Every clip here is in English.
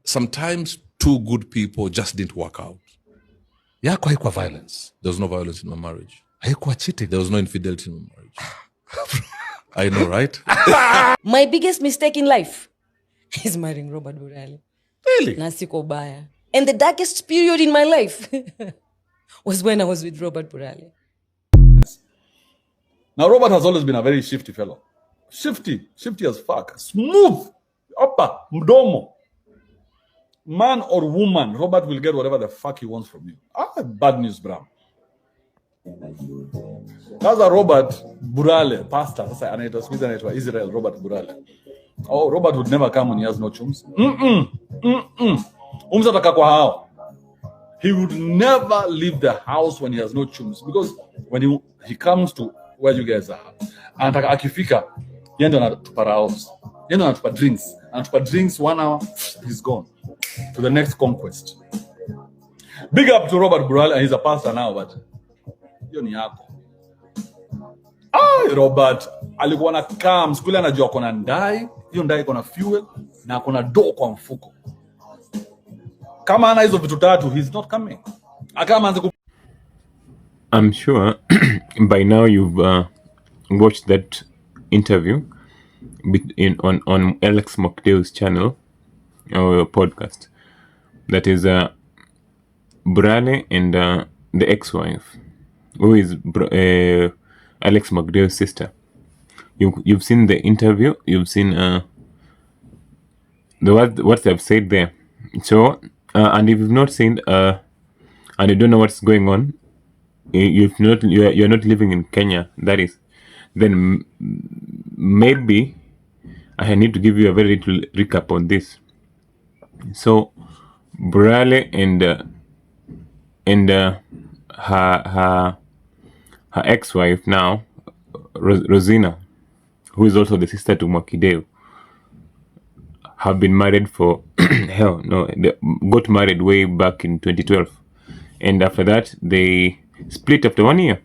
sometimes two good people just didn't work out. Yako haikuwa violence. There was no violence in my marriage. Haikuwa cheating. There was no infidelity in my marriage. I know, right? My biggest mistake in life is marrying Robert Burale. Really? Nasiko baya. And the darkest period in my life was when I was with Robert Burale. Now, Robert has always been a very shifty fellow. Shifty as fuck. Smooth. Upper, mdomo. Man or woman, Robert will get whatever the fuck he wants from you. Bad news, Bram. Sasa Robert Burale, pastor, sasa anaitwa Israel Robert Burale. Oh, Robert would never come when he has no chums. Ataka kwa hao. He would never leave the house when he has no chums, because when he comes to where you guys are, anataka akifika, yeye ndo anatupa rounds. Yeye ndo anatupa drinks. Anatupa drinks 1 hour, he's gone to the next conquest. Big up to Robert Burale, and he's a pastor now, but hiyo ni yako. Robert alikuwa na calm, siku anajua kona ndai, hiyo ndai kona fuel na kona do kwa mfuko. Kama ana hizo vitu tatu, he's not coming. I'm sure by now you've watched that interview on Alex Mokdeu's channel or podcast. That is Burale and the ex-wife, who is Alex Mokdeu's sister. You've seen the interview. You've seen what they've said there. So and if you've not seen and you don't know what's going on, you're not living in Kenya, that is, then maybe I need to give you a very little recap on this. So Burale and her ex-wife now, Rosina, who is also the sister to Mwakideu, have been married for hell no, they got married way back in 2012, and after that they split after 1 year.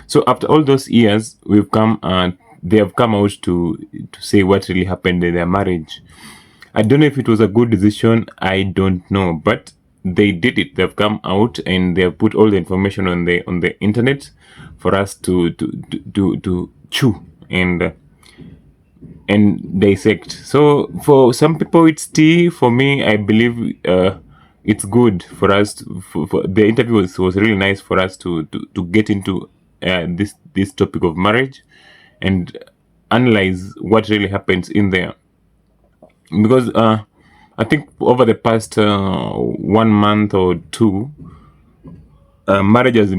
So after all those years, they have come out to say what really happened in their marriage. I don't know if it was a good decision, I don't know, but they did it. They've come out and they have put all the information on the internet for us to chew and dissect. So for some people it's tea. For me, I believe it's good for us. For the interview was really nice for us to get into this topic of marriage and analyze what really happens in there. Because I think over the past 1 month or two, marriage has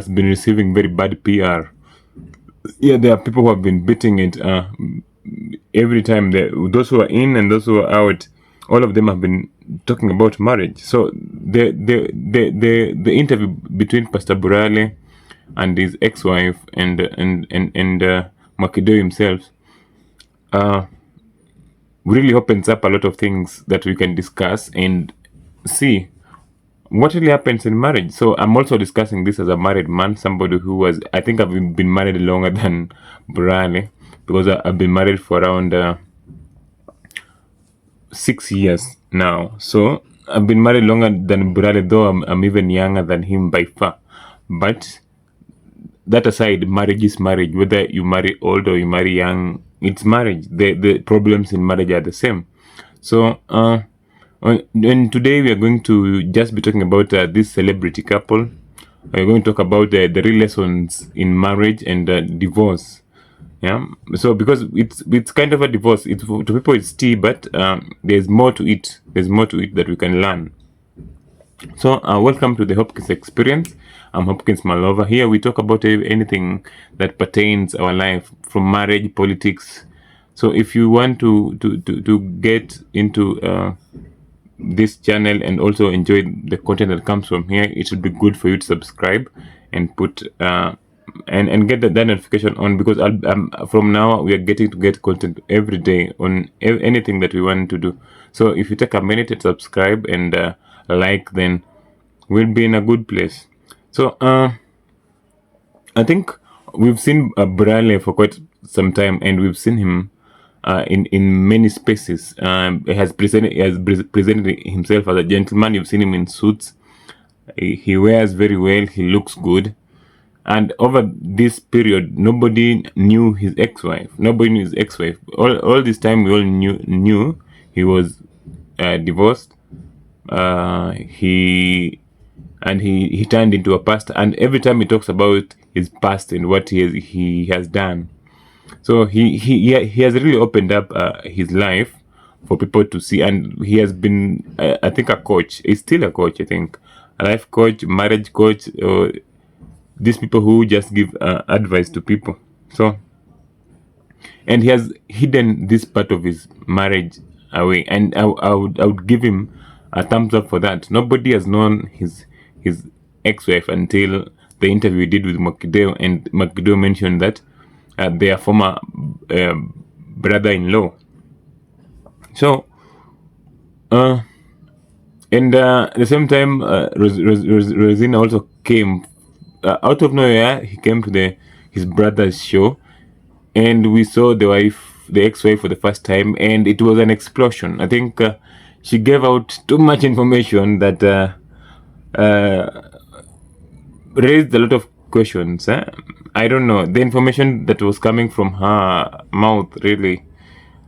been receiving very bad PR. Yeah, there are people who have been beating it every time. Those who are in and those who are out, all of them have been talking about marriage. So the interview between Pastor Burale and his ex-wife and Mwakideu himself really opens up a lot of things that we can discuss and see what really happens in marriage. So I'm also discussing this as a married man, somebody who I think I've been married longer than Burale, because I've been married for around 6 years now. So I've been married longer than Burale, though I'm even younger than him by far. But that aside, marriage is marriage. Whether you marry old or you marry young, it's marriage. The problems in marriage are the same. So and today we are going to just be talking about this celebrity couple. We're going to talk about the real lessons in marriage and divorce. Yeah. So because it's kind of a divorce. To people it's tea, but there's more to it. There's more to it that we can learn. So welcome to the Hopkins Experience. I'm Hopkins Malova. Here we talk about anything that pertains our life, from marriage, politics. So if you want to get into this channel and also enjoy the content that comes from here, it should be good for you to subscribe and put and get that notification on, because from now we are getting to get content every day on anything that we want to do. So if you take a minute to subscribe and like, then we'll be in a good place. So I think we've seen Burale for quite some time, and we've seen him in many spaces. He has presented himself as a gentleman. You've seen him in suits. He wears very well. He looks good. And over this period, nobody knew his ex-wife. Nobody knew his ex-wife. All this time, we all knew he was divorced. He turned into a pastor, and every time he talks about his past and what he has done, so he has really opened up his life for people to see, and he has been I think a coach. He's still a coach, I think, a life coach, marriage coach, or these people who just give advice to people. So, and he has hidden this part of his marriage away, and I would give him a thumbs up for that. Nobody has known his ex-wife until the interview he did with Makideo, and Makideo mentioned that their former brother-in-law. So, and at the same time, Rosina also came out of nowhere. He came to his brother's show, and we saw the ex-wife, for the first time, and it was an explosion. I think she gave out too much information that raised a lot of questions. I don't know, the information that was coming from her mouth, really,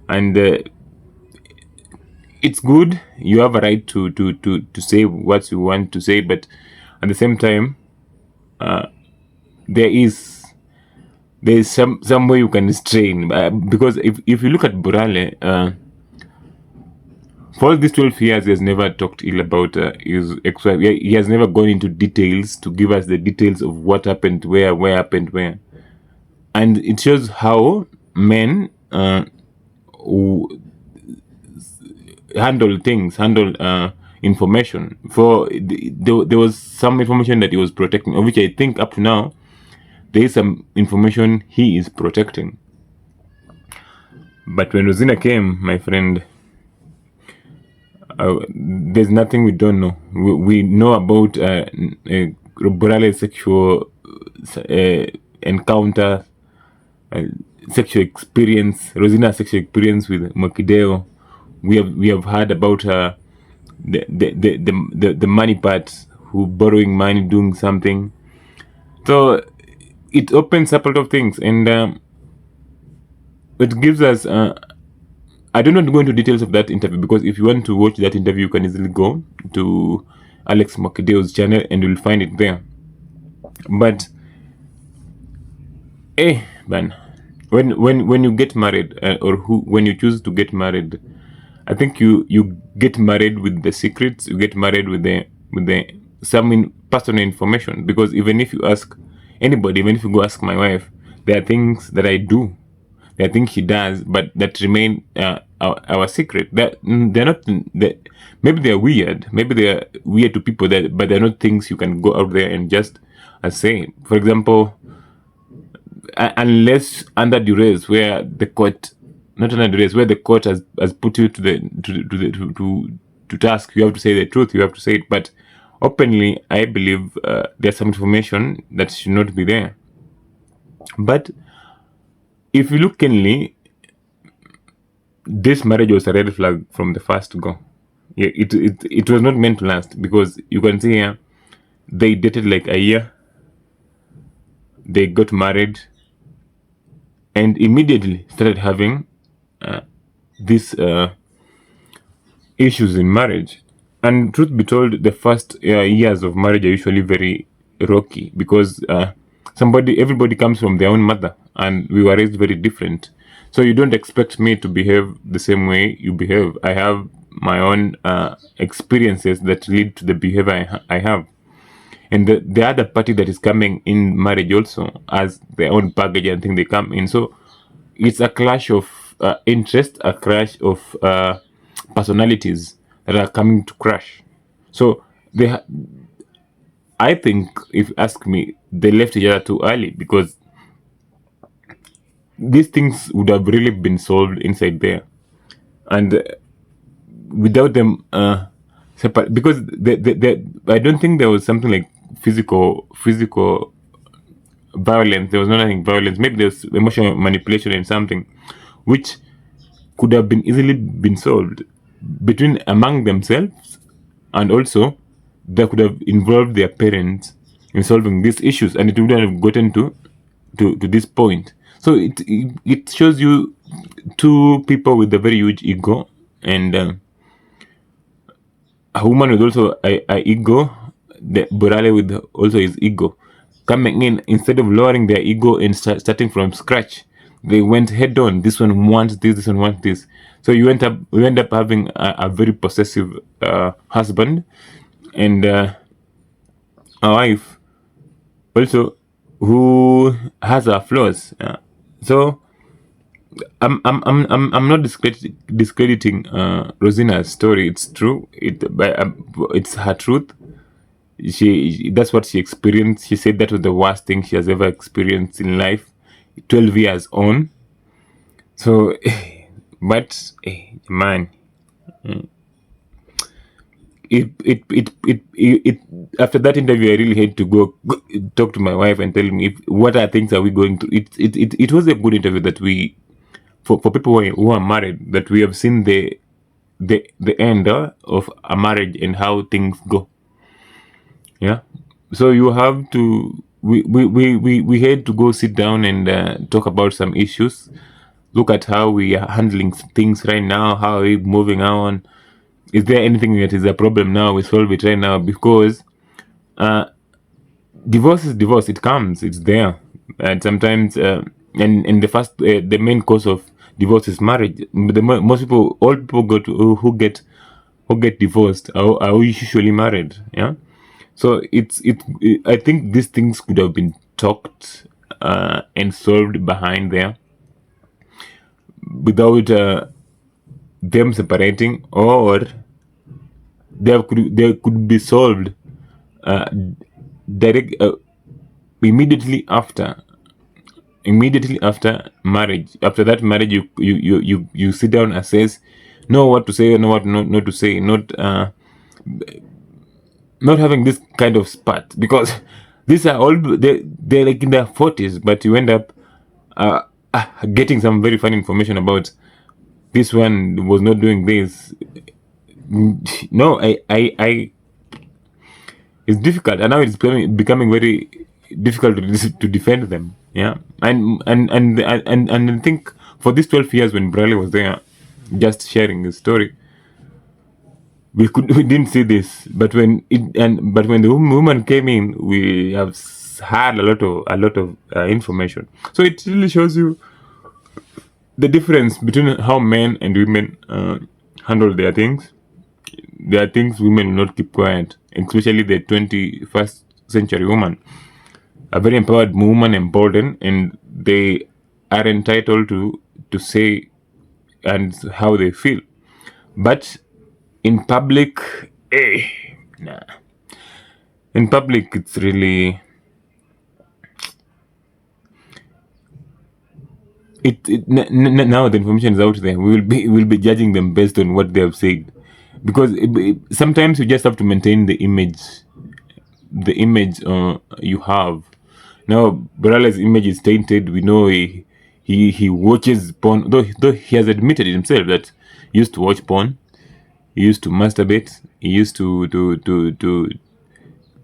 and it's good. You have a right to say what you want to say, but at the same time, there is some way you can restrain, because if you look at Burale, for all these 12 years, he has never talked ill about his ex-wife. He has never gone into details to give us the details of what happened where happened where. And it shows how men who handle information. There was some information that he was protecting, of which I think up to now, there is some information he is protecting. But when Rosina came, my friend, there's nothing we don't know. We know about Burale's sexual encounter, sexual experience, Rosina's sexual experience with Makideo. We have heard about the money part, who borrowing money, doing something. So it opens up a lot of things, and it gives us. I don't want to go into details of that interview, because if you want to watch that interview, you can easily go to Alex Makideo's channel and you'll find it there. But man, when you get married, when you choose to get married, I think you get married with the secrets. You get married with some personal information, because even if you ask anybody, even if you go ask my wife, there are things that I do, there are things she does, but that remain our secret. They're not. Maybe they're weird. Maybe they're weird to people, but they're not things you can go out there and just say. For example, unless under duress, where the court, not under duress, where the court has put you to task, you have to say the truth. You have to say it. But openly, I believe there's some information that should not be there. But if you look keenly, this marriage was a red flag from the first go. Yeah, it was not meant to last, because you can see here, they dated like a year, they got married, and immediately started having these issues in marriage. And truth be told, the first years of marriage are usually very rocky, because everybody comes from their own mother, and we were raised very different. So you don't expect me to behave the same way you behave. I have my own experiences that lead to the behavior I have. And the other party that is coming in marriage also has their own baggage and thing they come in. So it's a clash of interest, a clash of personalities that are coming to crash. So I think, if you ask me, they left each other too early, because these things would have really been solved inside there, and without them separate. Because I don't think there was something like physical violence. There was nothing violence. Maybe there's emotional manipulation and something, which could have been easily been solved between among themselves, and also they could have involved their parents in solving these issues, and it would have gotten to this point. So it shows you two people with a very huge ego, and a woman with also a ego, the Burale with also his ego, coming in instead of lowering their ego and starting from scratch. They went head on. This one wants this one wants this. So you end up having a very possessive husband, and a wife also who has her flaws. So I'm not discrediting Rosina's story. It's true. It's her truth. That's what she experienced. She said that was the worst thing she has ever experienced in life. 12 years on. So, but man, it after that interview, I really had to go talk to my wife and tell me what are things are we going to. It was a good interview that we for people who are married, that we have seen the end of a marriage and how things go. Yeah, so you have to we had to go sit down and talk about some issues, look at how we are handling things right now, how we moving on. Is there anything that is a problem now? We solve it right now, because divorce is divorce. It comes, it's there, and sometimes and the main cause of divorce is marriage. Most people, all people who get divorced are usually married. Yeah, so I think these things could have been talked and solved behind there without them separating, or they could be solved direct immediately after marriage. After that marriage, you sit down, assess, know what to say, know what not to say, not having this kind of spat, because these are all they're like in their 40s, but you end up getting some very funny information about this one was not doing this. No, I it's difficult, and now it's becoming very difficult to defend them. Yeah, and I think for these 12 years when Burale was there, just sharing his story, we didn't see this, but when the woman came in, we have had a lot of information. So it really shows you the difference between how men and women handle their things. There are things women will not keep quiet, especially the 21st century woman. A very empowered woman, emboldened, and they are entitled to say and how they feel. But in public, nah. In public, it's really now the information is out there. We will be judging them based on what they have said, because sometimes you just have to maintain the image you have. Now Burale's image is tainted. We know he watches porn, though he has admitted it himself that he used to watch porn, he used to masturbate, he used to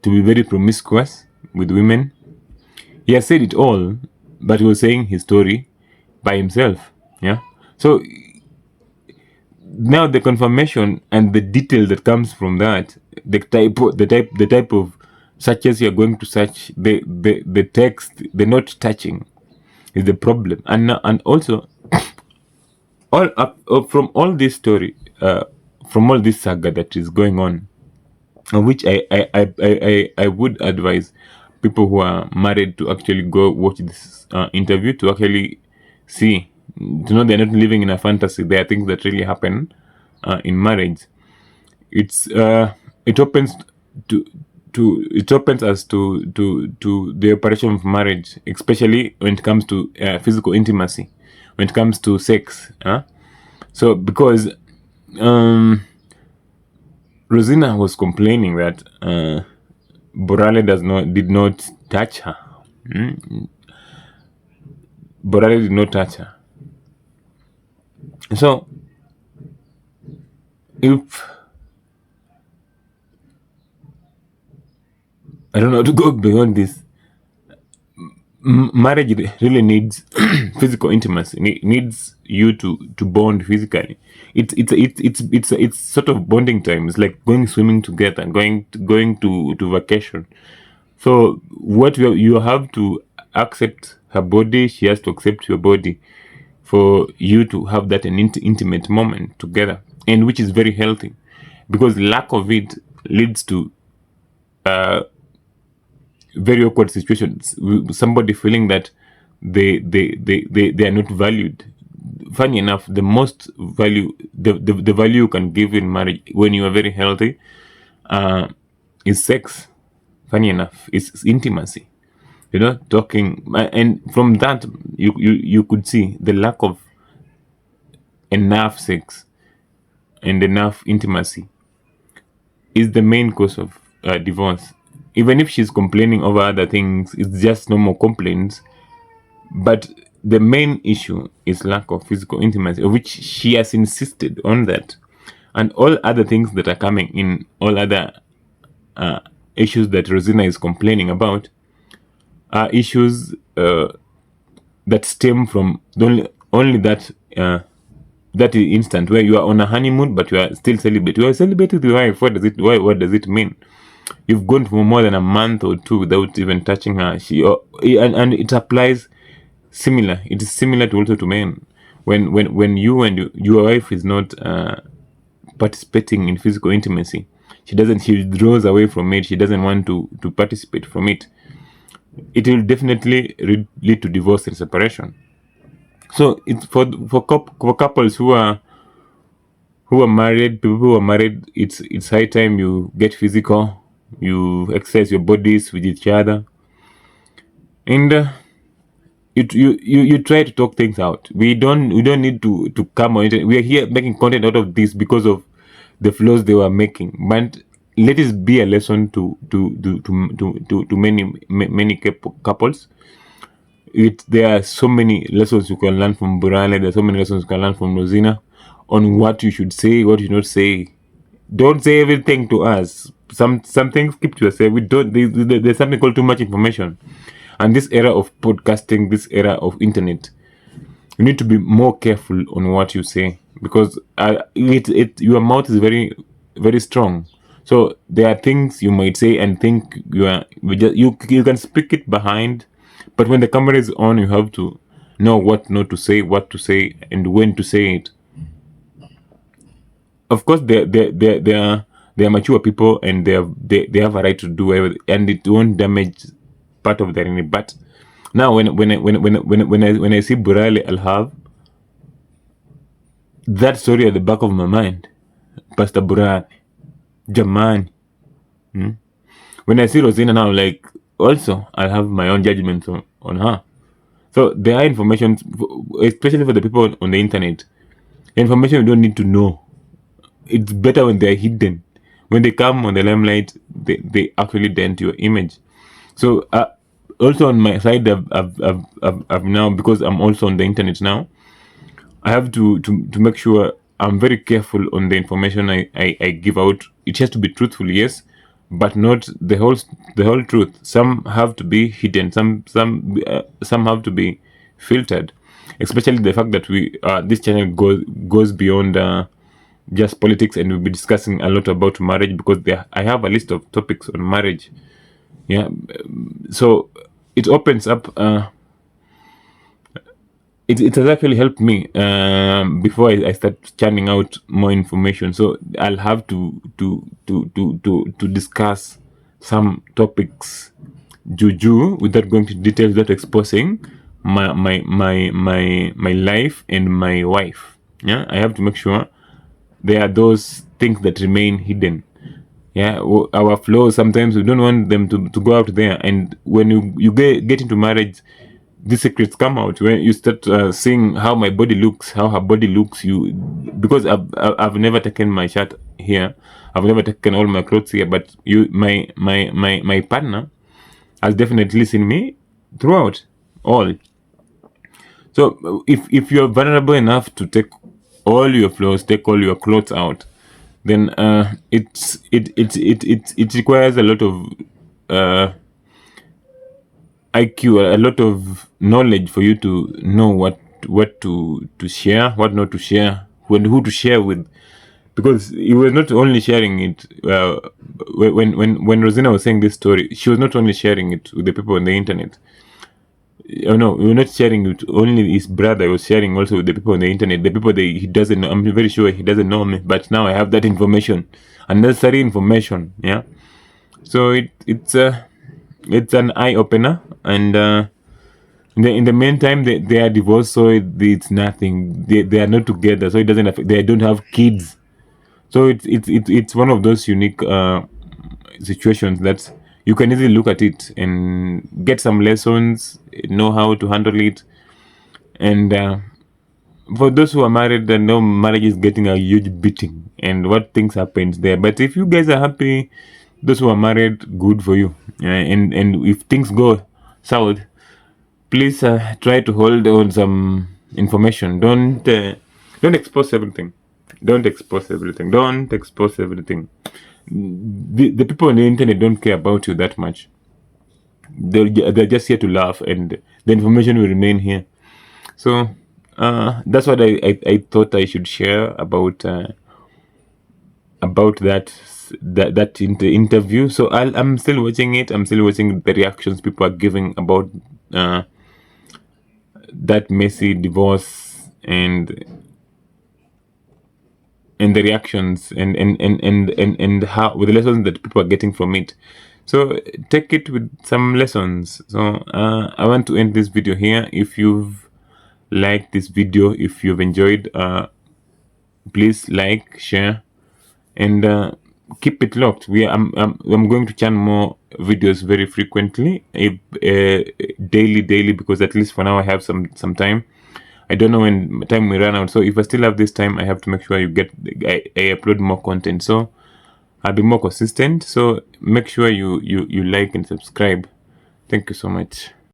be very promiscuous with women. He has said it all, but he was saying his story by himself. Yeah. So now the confirmation and the detail that comes from that, the type of searches you're going to search, the text, the not touching is the problem. And also all up from all this story, from all this saga that is going on, which I would advise people who are married to actually go watch this interview, to actually see, to know they're not living in a fantasy. There are things that really happen in marriage. It opens us to the operation of marriage, especially when it comes to physical intimacy, when it comes to sex. So because Rosina was complaining that Burale did not touch her. Burale did not touch her. So if I don't know how to go beyond this, marriage really needs physical intimacy. It needs you to bond physically. It's sort of bonding time. It's like going swimming together, going to vacation. So what you have to accept her body, she has to accept your body for you to have that an intimate moment together, and which is very healthy, because lack of it leads to very awkward situations. Somebody feeling that they are not valued. Funny enough, the most value, the value you can give in marriage when you are very healthy, is sex. Funny enough, it's intimacy. Talking, and from that you could see the lack of enough sex and enough intimacy is the main cause of divorce. Even if she's complaining over other things, it's just normal complaints. But the main issue is lack of physical intimacy, of which she has insisted on that. And all other things that are coming in, all other issues that Rosina is complaining about, are issues that stem from only that instant where you are on a honeymoon but you are still celibate. You are celibate with your wife. What does it mean? You've gone for more than a month or two without even touching her. And it applies similar. It is similar to also to men. When you and your wife is not participating in physical intimacy, she withdraws away from it. She doesn't want to participate from it. It will definitely lead to divorce and separation. So it's for couples who are married, people who are married. It's high time you get physical, you exercise your bodies with each other, and you try to talk things out. We don't need to come on it. We are here making content out of this because of the flaws they were making, but let it be a lesson to many couples. There are so many lessons you can learn from Burale. There are so many lessons you can learn from Rosina on what you should say, what you should not say. Don't say everything to us. Some things keep to yourself. There's something called too much information. And this era of podcasting, this era of internet, you need to be more careful on what you say, because your mouth is very, very strong. So there are things you might say and think you can speak it behind, but when the camera is on, you have to know what not to say, what to say, and when to say it. Of course, they are mature people, and they have a right to do whatever, and it won't damage part of their identity. But now, when I see Burale, I'll have that story at the back of my mind. Pastor Burale, Jamani. When I see Rosina now, like, also I have my own judgments on her. So there are information, especially for the people on the internet, information you don't need to know. It's better when they're hidden. When they come on the limelight, they actually dent your image. So also on my side, I've now, because I'm also on the internet now, I have to make sure I'm very careful on the information I give out. It has to be truthful, yes, but not the whole truth. Some have to be hidden. Some have to be filtered. Especially the fact that this channel goes beyond just politics, and we'll be discussing a lot about marriage, because I have a list of topics on marriage. Yeah, so it opens up. It has actually helped me before I start churning out more information. So I'll have to discuss some topics juju without going to details, without exposing my life and my wife. Yeah, I have to make sure there are those things that remain hidden. Yeah, our flaws, sometimes we don't want them to go out there, and when you get into marriage, these secrets come out. When you start seeing how my body looks, how her body looks, because I've never taken my shirt here, I've never taken all my clothes here, but my partner has definitely seen me throughout all. So if you're vulnerable enough to take all your flaws, take all your clothes out, then it requires a lot of IQ, a lot of knowledge for you to know what to share, what not to share, who to share with, because he was not only sharing it. When Rosina was saying this story, she was not only sharing it with the people on the internet. Oh no, we were not sharing it only his brother. He was sharing also with the people on the internet, the people that he doesn't know. I'm very sure he doesn't know me, but now I have that information, unnecessary information. Yeah, so it's an eye opener, and in the meantime they are divorced, so it's nothing. They are not together, so it doesn't affect. They don't have kids, so it's one of those unique situations that you can easily look at it and get some lessons, know how to handle it. And for those who are married, they know marriage is getting a huge beating and what things happens there. But if you guys are happy, those who are married, good for you. And if things go south, please try to hold on some information. Don't expose everything. Don't expose everything. Don't expose everything. The people on the internet don't care about you that much. They're just here to laugh, and the information will remain here. So that's what I thought I should share about that interview. So I'm still watching it. I'm still watching the reactions people are giving about that messy divorce, and the reactions, and how, with the lessons that people are getting from it. So take it with some lessons. So I want to end this video here. If you've liked this video, if you've enjoyed, please like, share, and keep it locked. I'm going to channel more videos very frequently, daily, because at least for now I have some time. I don't know when time will run out, so if I still have this time, I have to make sure I upload more content, so I'll be more consistent. So make sure you like and subscribe. Thank you so much.